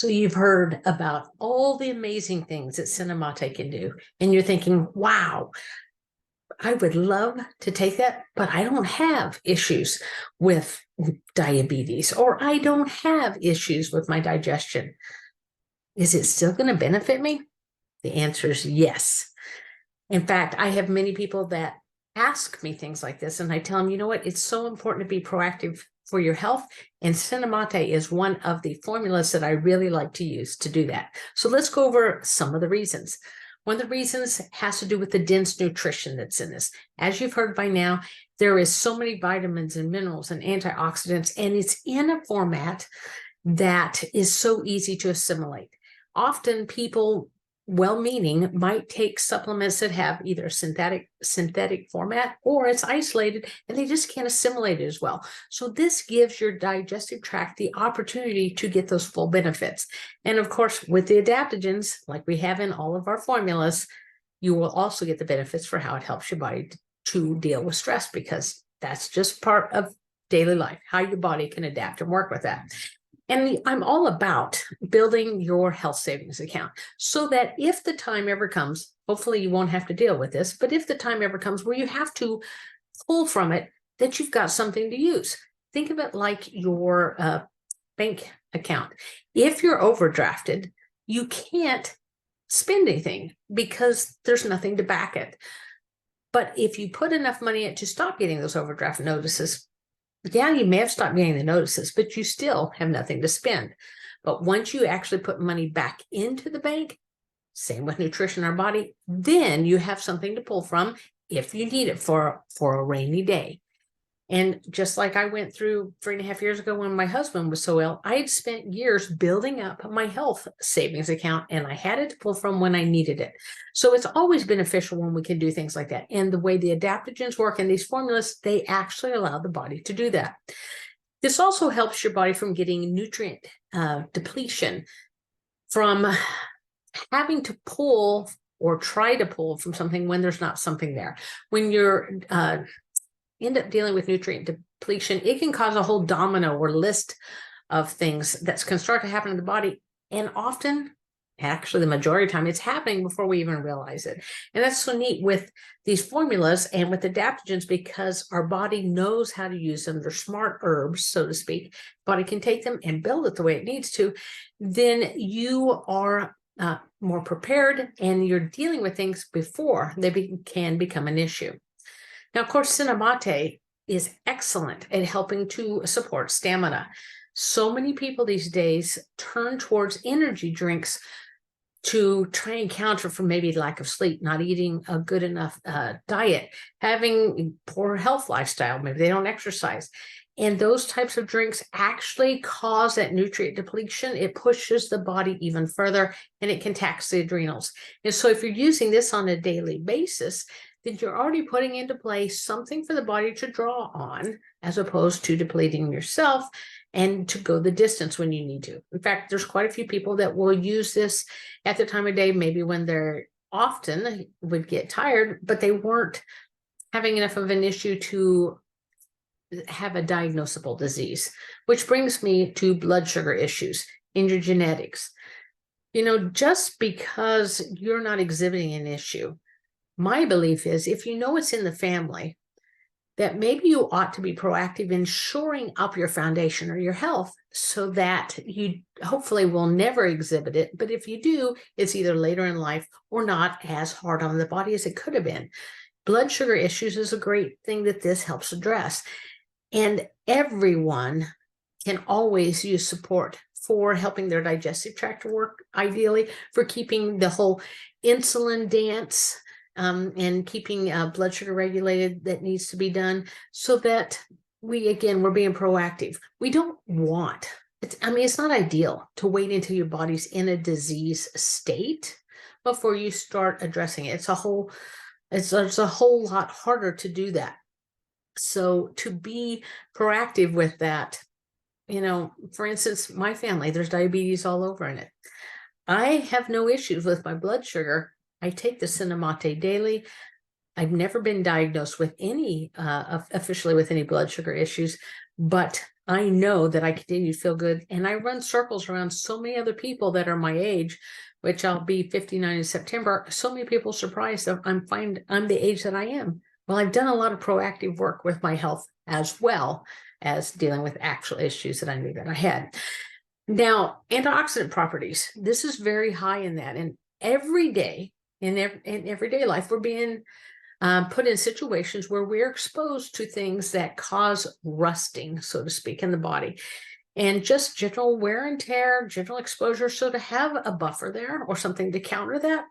So you've heard about all the amazing things that CinnaMate can do, and you're thinking, wow, I would love to take that, but I don't have issues with diabetes, or I don't have issues with my digestion. Is it still going to benefit me? The answer is yes. In fact, I have many people that ask me things like this, and I tell them, you know what, it's so important to be proactive for your health, and CinnaMate is one of the formulas that I really like to use to do that. So let's go over some of the reasons. One of the reasons has to do with the dense nutrition that's in this. As you've heard by now, there is so many vitamins and minerals and antioxidants, and it's in a format that is so easy to assimilate. Often people, well-meaning, might take supplements that have either synthetic format, or it's isolated and they just can't assimilate it as well. So this gives your digestive tract the opportunity to get those full benefits. And of course, with the adaptogens, like we have in all of our formulas, you will also get the benefits for how it helps your body to deal with stress, because that's just part of daily life, how your body can adapt and work with that. And I'm all about building your health savings account so that if the time ever comes, hopefully you won't have to deal with this, but if the time ever comes where you have to pull from it, that you've got something to use. Think of it like your bank account. If you're overdrafted, you can't spend anything because there's nothing to back it. But if you put enough money in to stop getting those overdraft notices, yeah, you may have stopped getting the notices, but you still have nothing to spend. But once you actually put money back into the bank, same with nutrition in our body, then you have something to pull from if you need it for a rainy day. And just like I went through 3.5 years ago when my husband was so ill, I had spent years building up my health savings account, and I had it to pull from when I needed it. So it's always beneficial when we can do things like that. And the way the adaptogens work in these formulas, they actually allow the body to do that. This also helps your body from getting nutrient depletion, from having to pull or try to pull from something when there's not something there. When you're end up dealing with nutrient depletion, it can cause a whole domino or list of things that can start to happen in the body. And often, actually the majority of the time, it's happening before we even realize it. And that's so neat with these formulas and with adaptogens, because our body knows how to use them. They're smart herbs, so to speak. Body can take them and build it the way it needs to. Then you are more prepared, and you're dealing with things before they can become an issue. Now, of course, CinnaMate is excellent at helping to support stamina. So many people these days turn towards energy drinks to try and counter for maybe lack of sleep, not eating a good enough diet, having poor health lifestyle, maybe they don't exercise. And those types of drinks actually cause that nutrient depletion. It pushes the body even further, and it can tax the adrenals. And so if you're using this on a daily basis, then you're already putting into play something for the body to draw on, as opposed to depleting yourself and to go the distance when you need to. In fact, there's quite a few people that will use this at the time of day, maybe when they're often would get tired, but they weren't having enough of an issue to have a diagnosable disease, which brings me to blood sugar issues in your genetics. You know, just because you're not exhibiting an issue, my belief is if you know it's in the family, that maybe you ought to be proactive in shoring up your foundation or your health so that you hopefully will never exhibit it. But if you do, it's either later in life or not as hard on the body as it could have been. Blood sugar issues is a great thing that this helps address. And everyone can always use support for helping their digestive tract to work, ideally, for keeping the whole insulin dance and keeping blood sugar regulated that needs to be done, so that we're being proactive. We don't want, it's not ideal to wait until your body's in a disease state before you start addressing it. It's a whole lot harder to do that. So to be proactive with that, you know, for instance, my family, there's diabetes all over in it. I have no issues with my blood sugar. I take the CinnaMate daily. I've never been diagnosed with any, officially with any blood sugar issues, but I know that I continue to feel good. And I run circles around so many other people that are my age, which I'll be 59 in September. So many people surprised that I'm the age that I am. Well, I've done a lot of proactive work with my health as well as dealing with actual issues that I knew that I had. Now, antioxidant properties, this is very high in that. And every day, in everyday life, we're being put in situations where we're exposed to things that cause rusting, so to speak, in the body. And just general wear and tear, general exposure. So to have a buffer there or something to counter that,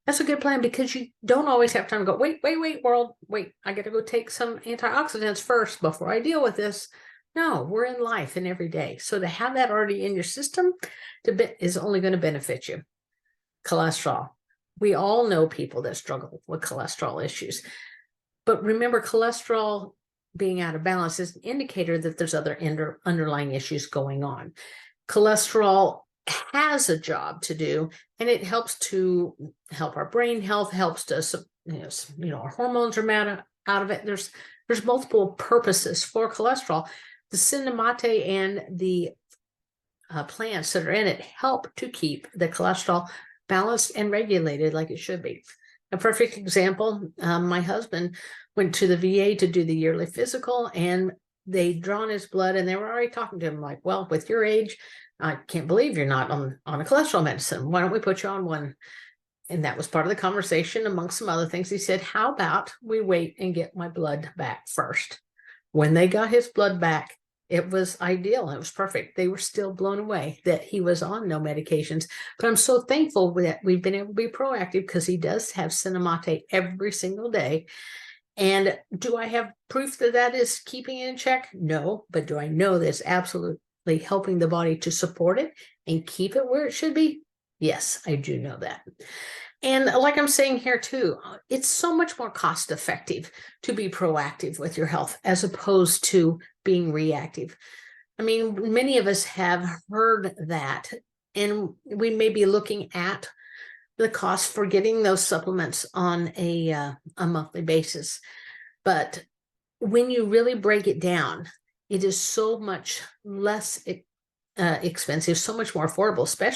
that's a good plan, because you don't always have time to go, wait, world, wait, I got to go take some antioxidants first before I deal with this. No, we're in life and every day. So to have that already in your system is only going to benefit you. Cholesterol. We all know people that struggle with cholesterol issues. But remember, cholesterol being out of balance is an indicator that there's other underlying issues going on. Cholesterol has a job to do, and it helps to help our brain health, helps to, our hormones are out of it. There's multiple purposes for cholesterol. The CinnaMate and the plants that are in it help to keep the cholesterol balanced and regulated like it should be. A perfect example, my husband went to the VA to do the yearly physical, and they'd drawn his blood, and they were already talking to him like, well, with your age, I can't believe you're not on a cholesterol medicine. Why don't we put you on one? And that was part of the conversation, amongst some other things. He said, how about we wait and get my blood back first? When they got his blood back, it was ideal. It was perfect. They were still blown away that he was on no medications. But I'm so thankful that we've been able to be proactive, because he does have CinnaMate every single day. And do I have proof that that is keeping it in check? No. But do I know that it's absolutely helping the body to support it and keep it where it should be? Yes, I do know that. And like I'm saying here too, it's so much more cost effective to be proactive with your health as opposed to being reactive. I mean, many of us have heard that, and we may be looking at the cost for getting those supplements on a monthly basis. But when you really break it down, it is so much less expensive, so much more affordable, especially